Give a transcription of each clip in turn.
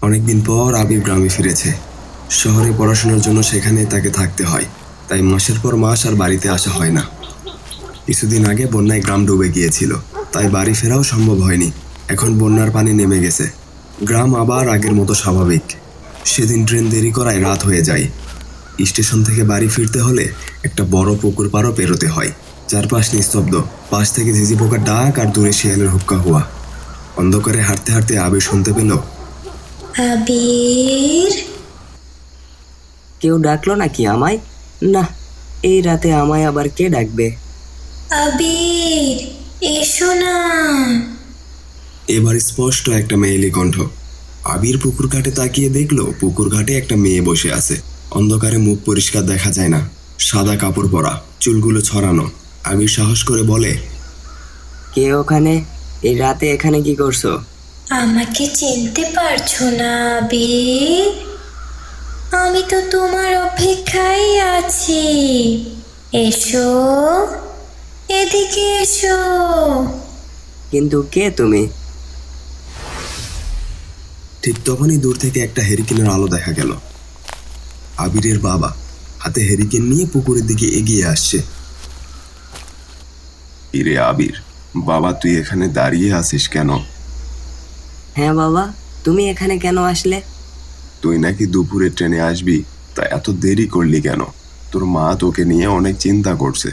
অনেকদিন পর আবির গ্রামে ফিরেছে। শহরে পড়াশোনার জন্য সেখানে তাকে থাকতে হয়, তাই মাসের পর মাস আর বাড়িতে আসা হয় না। কিছুদিন আগে বন্যায় গ্রাম ডুবে গিয়েছিল, তাই বাড়ি ফেরাও সম্ভব হয়নি। এখন বন্যার পানি নেমে গেছে, গ্রাম আবার আগের মতো স্বাভাবিক। সেদিন ট্রেন দেরি করায় রাত হয়ে যায়। স্টেশন থেকে বাড়ি ফিরতে হলে একটা বড় পুকুর পাড়ও পেরোতে হয়। চারপাশ নিস্তব্ধ, পাশ থেকে ঝিঝি পোকার ডাক আর দূরে শিয়ালের হুক্কা হওয়া। অন্ধকারে হাঁটতে হাঁটতে আবির শুনতে পেল, আবির। কেউ ডাকলো নাকি আমায়? না, এই রাতে আমায় আবার কে ডাকবে? আবির, এসো না। এবার স্পষ্ট একটা মেয়েলি কণ্ঠ। আবির পুকুর ঘাটে তাকিয়ে দেখলো পুকুর ঘাটে একটা মেয়ে বসে আছে। অন্ধকারে মুখ পরিষ্কার দেখা যায় না, সাদা কাপড় পরা, চুলগুলো ছড়ানো। আবির সাহস করে বলে, কে ওখানে? এই রাতে এখানে কি করছো? আমাকে চিনতে পারছো না আবির? আমি তো তোমার অপেক্ষায় আছি। এসো, এদিকে এসো। কিন্তু কে তুমি? ঠিক তখনই দূর থেকে একটা হেরিকেনের আলো দেখা গেল। আবিরের বাবা হাতে হেরিকেন নিয়ে পুকুরের দিকে এগিয়ে আসছে। ইরে আবির, বাবা তুই এখানে দাঁড়িয়ে আছিস কেন? হ্যাঁ বাবা, তুমি এখানে কেন আসলে? তুই নাকি দুপুরে ট্রেনে আসবি, তা এত দেরি করলি কেন? তোর মা তোকে নিয়ে অনেক চিন্তা করছে,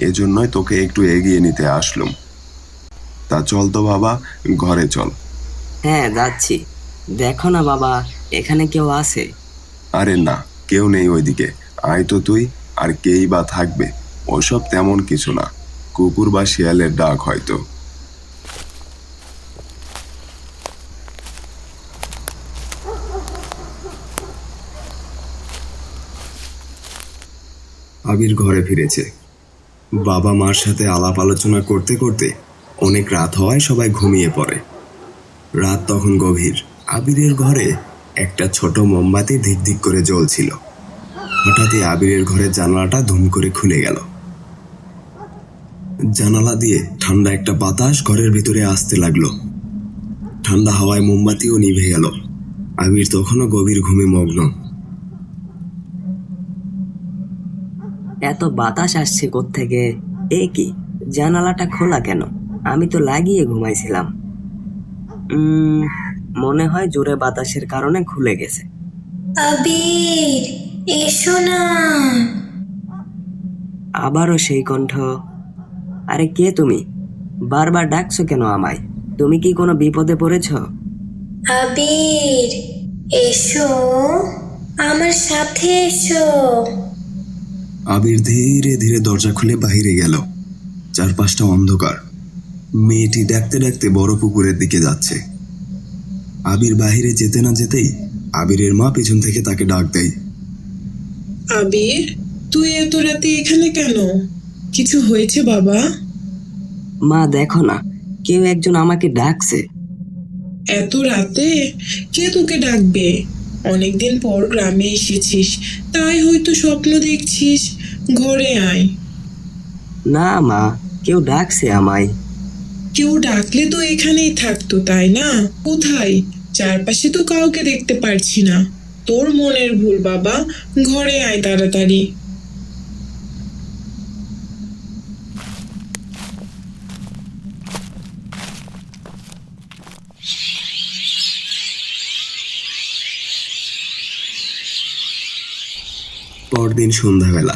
এজন্যই তোকে একটু এগিয়ে নিতে আসলুম। তা চল তো বাবা, ঘরে চল। হ্যাঁ যাচ্ছি। দেখো না বাবা, এখানে কেউ আছে? আরে না, কেউ নেই ওইদিকে। আয় তো তুই, আর কেই বা থাকবে? ওসব তেমন কিছু না, কুকুর বা শিয়ালের ডাক হয়তো। আবির ঘরে ফিরেছে। বাবা মার সাথে আলাপ আলোচনা করতে করতে অনেক রাত হওয়ায় সবাই ঘুমিয়ে পড়ে। রাত তখন গভীর। আবিরের ঘরে একটা ছোট মোমবাতি ধিক ধিক করে জ্বলছিল। হঠাৎই আবিরের ঘরের জানালাটা ধুম করে খুলে গেল। জানালা দিয়ে ঠান্ডা একটা বাতাস ঘরের ভিতরে আসতে লাগলো। ঠান্ডা হাওয়ায় মোমবাতিও নিভে গেল। আবির তখনও গভীর ঘুমে মগ্ন। এত বাতাস আসছে কোত্থেকে? এ কি, জানালাটা খোলা কেন? আমি তো লাগিয়ে ঘুমাইছিলাম। মনে হয় জোরে বাতাসের কারণে খুলে গেছে। আবির, এসো না। আবারও সেই কণ্ঠ। আরে কে তুমি? বারবার ডাকছো কেন আমায়? তুমি কি কোনো বিপদে পড়েছো? আবির, এসো, আমার সাথে এসো। আবির ধীরে ধীরে দরজা খুলে বাহিরে গেল। চারপাশটা অন্ধকার। মেয়েটি ডাকতে ডাকতে বড় পুকুরের দিকে যাচ্ছে। আবির বাহিরে যেতে না যেতেই আবিরের মা পেছন থেকে তাকে ডাক দেয়। আবির, তুই এত রাতে এখানে কেন? কিছু হয়েছে বাবা? মা দেখো না, কেউ একজন আমাকে ডাকছে। এত রাতে কে তোকে ডাকবে? অনেকদিন পর গ্রামে এসেছিস, তাই হয়তো স্বপ্ন দেখছিস। ঘরে আয়। না মা, কেউ ডাকছে আমায়। কেউ ডাকলে তো এখানেই থাকতো, তাই না? কোথায়? চারপাশে তো কাউকে দেখতে পারছি না। তোর মনের ভুল বাবা, ঘরে আয় তাড়াতাড়ি। পরদিন সন্ধ্যাবেলা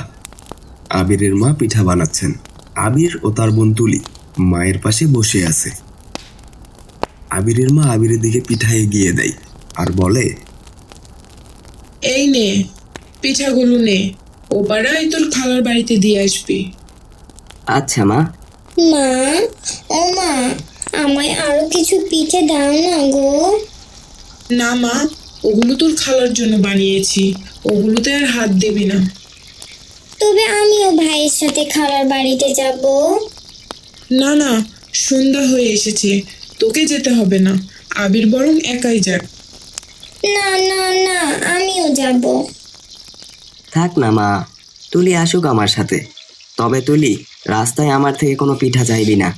আবিরের মা পিঠা বানাচ্ছেন। আবির ও তার বোন তুলি মায়ের পাশে বসে আছে। আবিরের মা আবিরের দিকে পিঠা এগিয়ে দেয় আর বলে, এই নে, পিঠাগুলো নে। ও পাড়ায় তোর খালার বাড়িতে দিয়ে আসবি। আচ্ছা মা। মা, ও মা, আমায় আরো কিছু পিঠে দাও না গো। না মা, ওগুলো তোর খালার জন্য বানিয়েছি, ওগুলোতে আর হাত দেবি না। তবে আমিও ভাইয়ের সাথে খালার বাড়িতে যাব। না না, সন্ধ্যা হয়ে এসেছে, তোকে যেতে হবে না। আবির বরং একাই যাক। না না না, আমিও যাব। থাক না মা, তুলি আসুক আমার সাথে। তবে তুলি, রাস্তায় আমার থেকে কোনো পিঠা চাইবি না।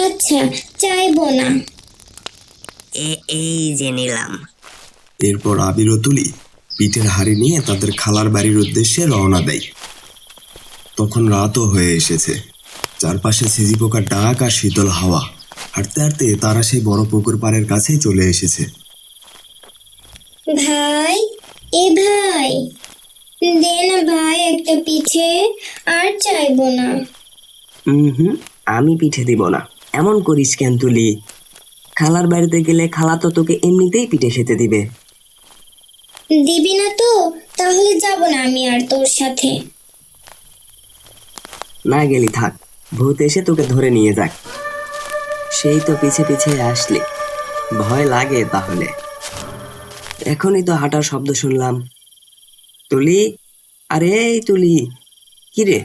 আচ্ছা, চাইবো না। এই যে নিলাম। এরপর আবির ও তুলি পিঠের হাড়ি নিয়ে তাদের খালার বাড়ির উদ্দেশ্যে রওনা দেয়। তখন রাতও হয়ে এসেছে, চারপাশে ঝিঝি পোকার ডাক আর শীতল হাওয়া। হাঁটতে হাঁটতে তারা সেই বড় পুকুর পাড়ের কাছেই চলে এসেছে। ভাই, ভাই, দে না ভাই একটা পিঠে, আর চাইবো না। হুম, আমি পিঠে দিব না। এমন করিস কেন তুলি? খালার বাড়িতে গেলে খালা তো তোকে এমনিতেই পিঠে খেতে দিবে। দিবি না তো? তাহলে যাব না আমি আর তোর সাথে। না গেলি থাক, ভূত এসে তোকে ধরে নিয়ে যাক। সেই তো পিছে পিছে আসলি, ভয় লাগে তাহলে? এখনই তো হাঁটার শব্দ শুনলাম। তুলি, আরে এই তুলি, কিরে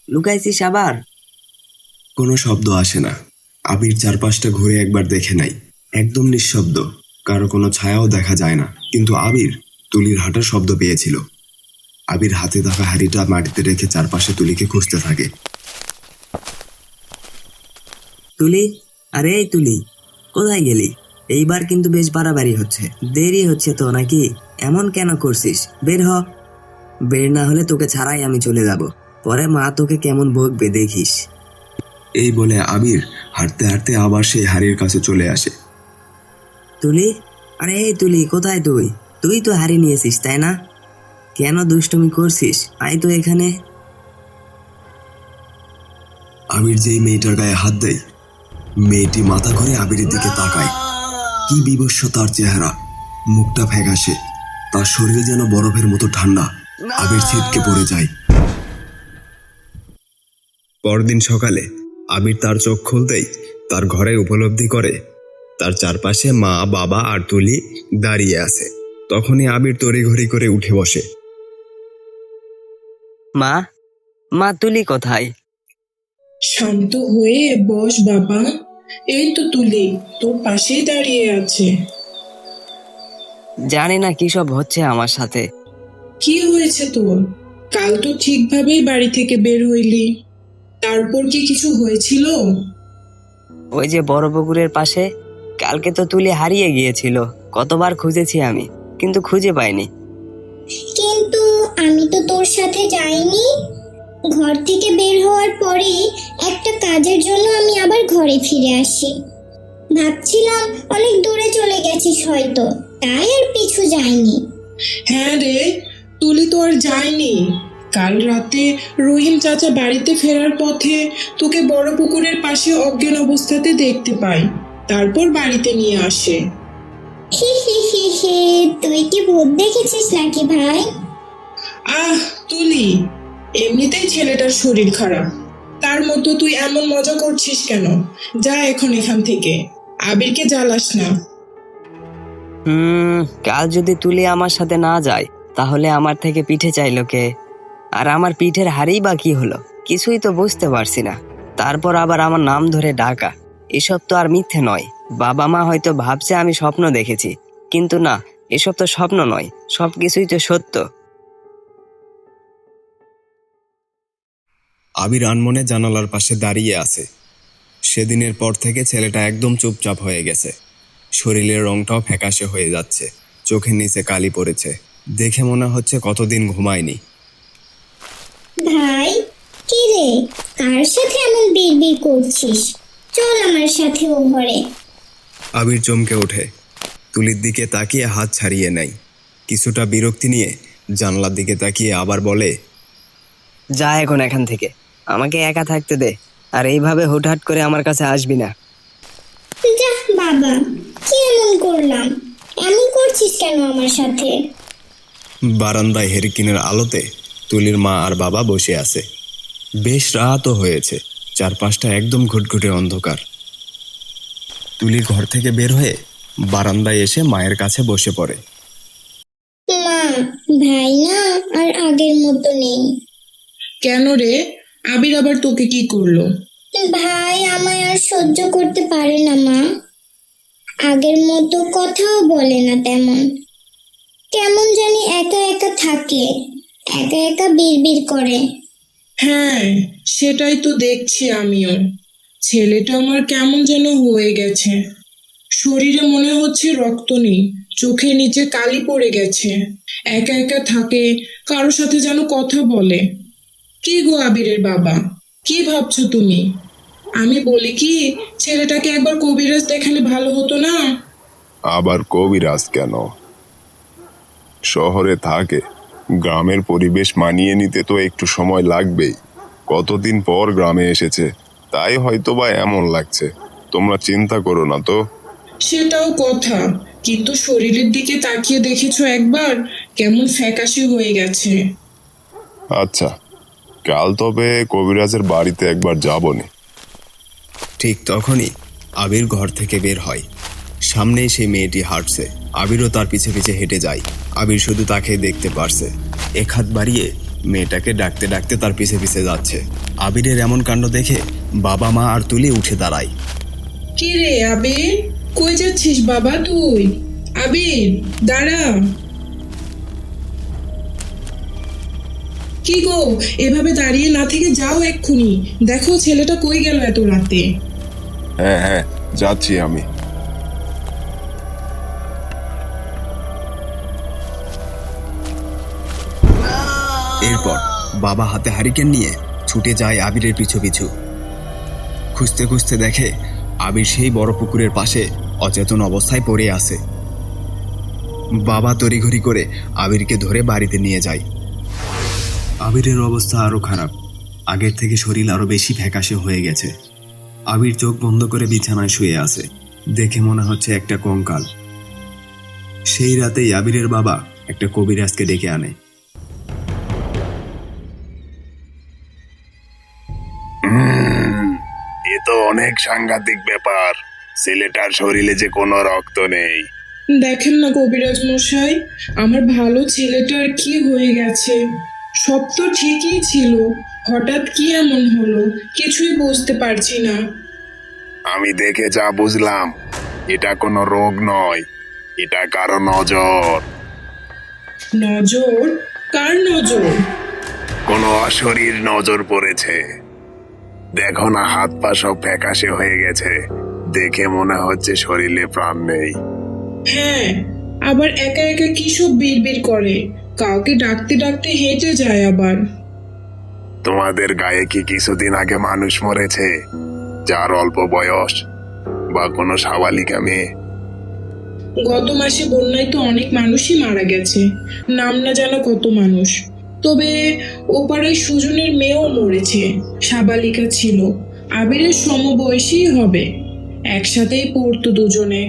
লুকাইছিস আবার? কোনো শব্দ আসে না। আবির চারপাশটা ঘুরে একবার দেখে নাই, একদম নিঃশব্দ, কারো কোনো ছায়াও দেখা যায় না। কিন্তু আবির তুলির হাঁটার শব্দ পেয়েছিল। আবির হাতে থাকা হাঁড়িটা মাটিতে রেখে চারপাশে তুলিকে খুঁজতে থাকে। তুলি, আরে এই তুলি, কোথায় গেলি? এইবার কিন্তু বেশ বাড়াবাড়ি হচ্ছে, দেরি হচ্ছে তো নাকি? এমন কেন করছিস? বের হ। বের না হলে তোকে ছাড়াই আমি চলে যাব, পরে মা তোকে কেমন বকবে দেখিস। এই বলে আবির হাঁটতে হাঁটতে আবার সেই হাড়ির কাছে চলে আসে। তুলি, আরে এই তুলি, কোথায় তুই? তুই তো হারিয়ে নিয়েছিস তাই না? কেন দুষ্টুমি করছিস? আয় তো এখানে। আবির যেই মেয়েটার গায়ে হাত দেয়, মেয়েটি মাথা ঘুরে আবিরের দিকে তাকায়। কি বিভৎস তার চেহারা, মুখটা ফ্যাকাশে, তার শরীর যেন বরফের মতো ঠান্ডা। আবির ছিটকে পড়ে যায়। পরদিন সকালে আবির তার চোখ খুলতেই তার ঘরে উপলব্ধি করে তার চারপাশে মা, বাবা আর তুলি দাঁড়িয়ে আছে। তখনই আবির তড়িঘড়ি করে উঠে বসে। মা, মা তুলি কোথায়? শান্ত হয়ে বস বাবা, এই তো তুলি তোর পাশেই দাঁড়িয়ে আছে। জানি না কি সব হচ্ছে আমার সাথে। কি হয়েছে তোর? কাল তো ঠিকভাবেই বাড়ি থেকে বের হইলি, তারপর কি কিছু হয়েছিল? ওই যে বড় পুকুরের পাশে, কালকে তো তুলি হারিয়ে গিয়েছিল। কতবার খুঁজেছি আমি, কিন্তু খুঁজে পাইনি। কিন্তু আমি তো তোর সাথে যাইনি। ঘর থেকে বের হওয়ার পরেই একটা কাজের জন্য আমি আবার ঘরে ফিরে আসি। ভাবছিলাম অনেক দূরে চলে গেছিস হয়তো, তাই আর পিছু যাইনি। হ্যাঁ রে, তুলি তো আর যায়নি। কাল রাতে রহিম চাচা বাড়িতে ফেরার পথে তোকে বড় পুকুরের পাশে অজ্ঞান অবস্থাতে দেখতে পাই, তারপর বাড়িতে নিয়ে আসে। হি হি হি হি, তুই কি ভূত দেখেছিস নাকি ভাই? আহ তুলি, এমনিতেই ছেলেটার শরীর খারাপ, তার মতো তুই এমন মজা করছিস কেন? যা এখন এখান থেকে, আবিরকে জ্বালাস না। কাল যদি তুলি আমার সাথে না যায়, তাহলে আমার থেকে পিঠে চাইলো কে? আর আমার পিঠের হাড়ি বা কি হলো? কিছুই তো বুঝতে পারছি না। তারপর আবার আমার নাম ধরে ডাকা, এসব তো আর মিথ্যে নয়। বাবা মা হয়তো ভাবছে আমি স্বপ্ন দেখেছি, কিন্তু না, এসব তো স্বপ্ন নয়, সবকিছুই তো সত্য। আবির আনমনে জানালার পাশে দাঁড়িয়ে আছে। সেদিনের পর থেকে ছেলেটা একদম চুপচাপ হয়ে গেছে। শরীরের রংটাও ফ্যাকাশে হয়ে যাচ্ছে, চোখের নিচে কালি পড়েছে। দেখে মনে হচ্ছে কতদিন ঘুমায়নি। ভাই, কি রে, কার সাথে এমন বিড়বিড় করছিস? চল আমার সাথে ও ঘরে। আবির চমকে ওঠে, তুলির দিকে তাকিয়ে হাত ছাড়িয়ে নেয়। কিছুটা বিরক্তি নিয়ে জানলার দিকে তাকিয়ে আবার বলে, যা এখন এখান থেকে, আমাকে একা থাকতে দে। আর এইভাবে হুটহাট করে আমার কাছে আসবি না। যা বাবা, কি এমন করলাম? এমন করছিস কেন আমার সাথে? বারান্দায় হেরিকিনের আলোতে তুলির মা আর বাবা বসে আছে। বেশ রাতও হয়েছে, চারপাশটা একদম ঘুটঘুটে অন্ধকার। তুলি ঘর থেকে বের হয়ে বারান্দায় এসে মায়ের কাছে বসে পড়ে। মা, ভাই না আর আগের মতো নেই। কেন রে, আবির আবার তোকে কি করলো? ভাই আমায় আর সহ্য করতে পারে না মা। আগের মতো কথাও বলে না তেমন। কেমন জানি একা একা থাকে, একা একা বিড়বিড় করে। হ্যাঁ, সেটাই তো দেখছি আমিও। ছেলেটা আমার কেমন যেন হয়ে গেছে, শরীরে মনে হচ্ছে রক্ত নেই, চোখের নিচে কালি পড়ে গেছে, একা একা থাকে, কারো সাথে যেন কথা বলে। কি গো আবিরের বাবা, কি ভাবছো তুমি? আমি বলি কি, ছেলেটাকে একবার কবিরাজ দেখালে ভালো হতো না? আবার কবিরাজ কেন? শহরে থাকে, গ্রামের পরিবেশ মানিয়ে নিতে তো একটু সময় লাগবেই। কতদিন পর গ্রামে এসেছে, তাই হয়তো বা এমন লাগছে। তোমরা চিন্তা করো না তো। সেটাও কথা, কিন্তু শরীরের দিকে তাকিয়ে দেখেছো একবার, কেমন ফ্যাকাশে হয়ে গেছে। আচ্ছা, কাল তবে কবিরাজের বাড়িতে একবার যাবনি। ঠিক তখনই আবির ঘর থেকে বের হয়। সামনেই সেই মেয়েটি হাঁটছে। আবিরও তার পিছে পিছে হেঁটে যায়। আবির শুধু তাকে দেখতে পারছে, এক হাত বাড়িয়ে মেয়েটাকে ডাকতে ডাকতে তার পিছে পিছে যাচ্ছে। আবিরের এমন কাণ্ড দেখে বাবা মা আর তুলি উঠে দাঁড়ায়। কি রে আবির, কই যাচ্ছিস বাবা তুই? আবির দাঁড়া। কি গো, এভাবে দাঁড়িয়ে না থেকে যাও এক্ষুনি, দেখো ছেলেটা কই গেল এত রাতে। হ্যাঁ হ্যাঁ, যাচ্ছি আমি। এরপর বাবা হাতে হারিকেন নিয়ে ছুটে যায় আবিরের পিছু পিছু। খুঁজতে খুঁজতে দেখে আবির সেই বড় পুকুরের পাশে অচেতন অবস্থায় পড়ে আছে। বাবা তড়িঘড়ি করে আবিরকে ধরে বাড়িতে নিয়ে যায়। আবিরের অবস্থা আরো খারাপ, আগের থেকে শরীর আরো বেশি ফ্যাকাশে হয়ে গেছে। আবির চোখ বন্ধ করে বিছানায় শুয়ে আছে, দেখে মনে হচ্ছে একটা কঙ্কাল। সেই রাতেই আবিরের বাবা একটা কবিরাজকে ডেকে আনে। এ তো অনেক সাংঘাতিক ব্যাপার। ছেলেটার শরীরে যে কোনো রক্ত নেই। দেখেন না কবিরাজ মশাই, আমার ভালো ছেলেটার কি হয়ে গেছে। সব তো ঠিকই ছিল, হঠাৎ কি এমন হলো কিছুই বুঝতে পারছি না। আমি দেখে যা বুঝলাম, এটা কোনো রোগ নয়, এটা কারো নজর। নজর? কার নজর? কোনো অশরীর নজর পড়েছে। দেখো না, হাত পা সব ফ্যাকাশে হয়ে গেছে, দেখে মনে হচ্ছে শরীরে প্রাণ নেই। হ্যাঁ, আবার একা একা কি সব বিড়বিড় করে, কাউকে ডাকতে ডাকতে হেঁটে যায় আবার। তোমাদের গায়ে কি কিছুদিন আগে মানুষ মরেছে, যার অল্প বয়স, বা কোনো সাবালিকা মেয়ে? গত মাসে বন্যায় তো অনেক মানুষই মারা গেছে, নাম না জানা কত মানুষ। তবে ওপাড়ায় সুজনের মেয়েও মরেছে, সাবালিকা ছিল, আবিরের সমবয়সী হবে। একসাথেই পড়তো দুজনে।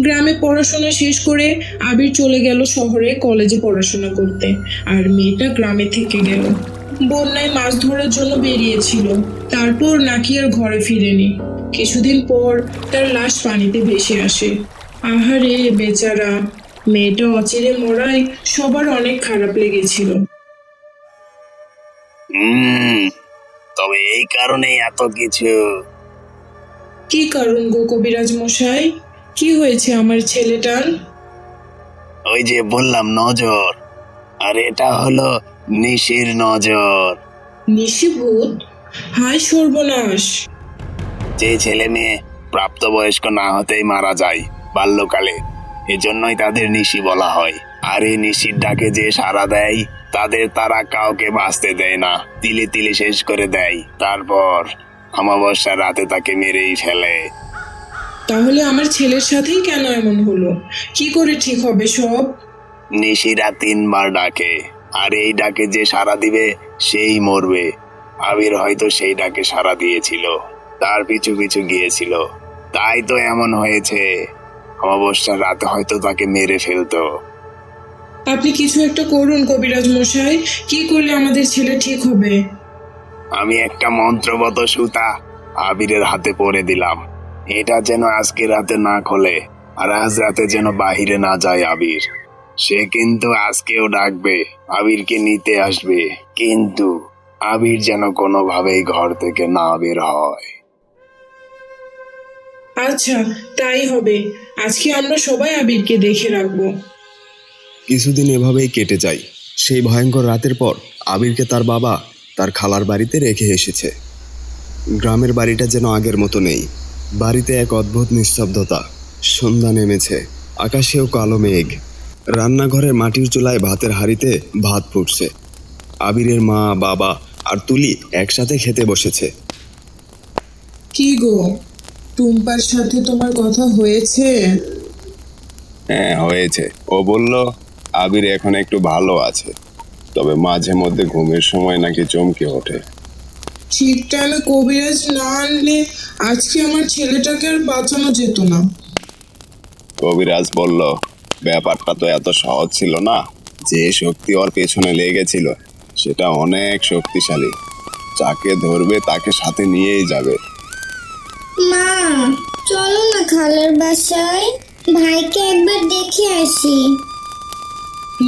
গ্রামে পড়াশোনা শেষ করে আবির চলে গেল শহরে কলেজে পড়াশোনা করতে, আর মেয়েটা গ্রামে থেকে গেল। বন্যায় মাছ ধরার জন্য বেরিয়েছিল, তারপর নাকি আর ঘরে ফিরেনি। কিছুদিন পর তার লাশ পানিতে ভেসে আসে। আহারে বেচারা, মেয়েটা অচিরে মরায় সবার অনেক খারাপ লেগেছিল। তবে এই কারণে এত কিছু। কি কারণ গো কবিরাজ মশাই, কি হয়েছে আমার ছেলেটার? ওই যে বললাম, নজর। আর এটা হলো নিশির নজর। নিশিভূত? হায় সর্বনাশ! যে ছেলে মেয়ে প্রাপ্তবয়স্ক না হতেই মারা যায় বাল্যকালে, এজন্যই তাদের নিশি বলা হয়। আর এই নিশির ডাকে যে সাড়া দেয়, তাদের তারা কাউকে বাঁচতে দেয় না, তিলে তিলে শেষ করে দেয়। তারপর অমাবস্যার রাতে তাকে মেরেই ফেলে। তাহলে আমার ছেলের সাথেই কেন এমন হলো? কি করে ঠিক হবে সব? নিশিরা 3 বার ডাকে, আর এই ডাকে যে সাড়া দিবে সেই মরবে। আবির হয়তো সেই ডাকে সাড়া দিয়েছিল, তার পিছু পিছু গিয়েছিল, তাই তো এমন হয়েছে। অমাবস্যার রাতে হয়তো তাকে মেরে ফেলতো। আপনি কিছু একটা করুন কবিরাজ মশাই, কি করলে আমাদের ছেলে ঠিক হবে? আমি একটা মন্ত্রগত সুতা আবিরের হাতে পরে দিলাম। এটা যেন আজকে রাতে না খোলে, আর আজ রাতে যেন বাহিরে না যায় আবির। সে কিন্তু আজকেও ডাকবে, আবিরকে নিতে আসবে, কিন্তু আবির যেন কোনোভাবেই ঘর থেকে না বের হয়। আচ্ছা, তাই হবে। আজকে আমরা সবাই আবিরকে দেখে রাখবো। কিছুদিন এভাবেই কেটে যায়। সেই ভয়ঙ্কর রাতের পর আবিরকে তার বাবা তার খালার বাড়িতে রেখে এসেছে। গ্রামের বাড়িটা যেন আগের মতো নেই। বাড়িতে এক অদ্ভুত নিস্তব্ধতা। সন্ধ্যা নেমেছে, আকাশেও কালো মেঘ। রান্নাঘরের মাটির চুলায় ভাতের হাঁড়িতে ভাত ফুটছে। আবিরের মা, বাবা আর তুলি একসাথে খেতে বসেছে। কি গো, টুম্পার সাথে তোমার কথা হয়েছে? হ্যাঁ হয়েছে। ও বলল আবির এখন একটু ভালো আছে, তবে মাঝে মধ্যে ঘুমের সময় নাকি চমকে ওঠে। ঠিক টাইমে কবিরাজ না আনলে আজকে আমার ছেলেটাকে আর বাঁচানো যেত না। কবিরাজ বলল ব্যাপারটা তো এত সহজ ছিল না। যে শক্তি ওর পেছনে লেগেছিল সেটা অনেক শক্তিশালী। যাকে ধরবে তাকে সাথে নিয়েই যাবে। মা, চলো না খালার বাসায়, ভাইকে একবার দেখে আসি।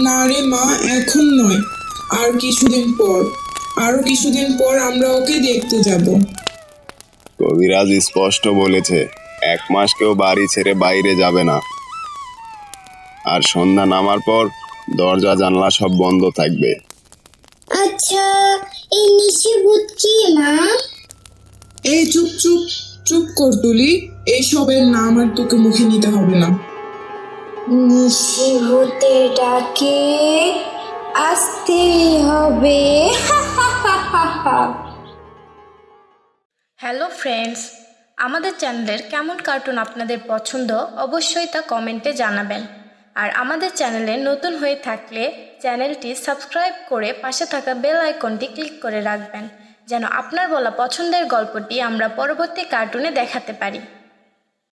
না রে মা, এখন নয়, আর কিছুদিন পর। আরো কিছুদিন পর আমরা ওকে দেখতে যাব। কবিরাজ স্পষ্ট বলেছে 1 মাস কেউ বাড়ি ছেড়ে বাইরে যাবে না। আর সন্ধ্যা নামার পর দরজা জানলা সব বন্ধ থাকবে। আচ্ছা, এই নিশিভূত কি মা? এই চুপ চুপ চুপ কর তুলি, এইসবের নাম আর তোকে মুখে নিতে হবে না। নিশিভূতের ডাকে আসতে হবে। হ্যালো ফ্রেন্ডস, আমাদের চ্যানেলের কেমন কার্টুন আপনাদের পছন্দ অবশ্যই তা কমেন্টে জানাবেন। আর আমাদের চ্যানেলে নতুন হয়ে থাকলে চ্যানেলটি সাবস্ক্রাইব করে পাশে থাকা বেল আইকনটি ক্লিক করে রাখবেন, যেন আপনার বলা পছন্দের গল্পটি আমরা পরবর্তী কার্টুনে দেখাতে পারি।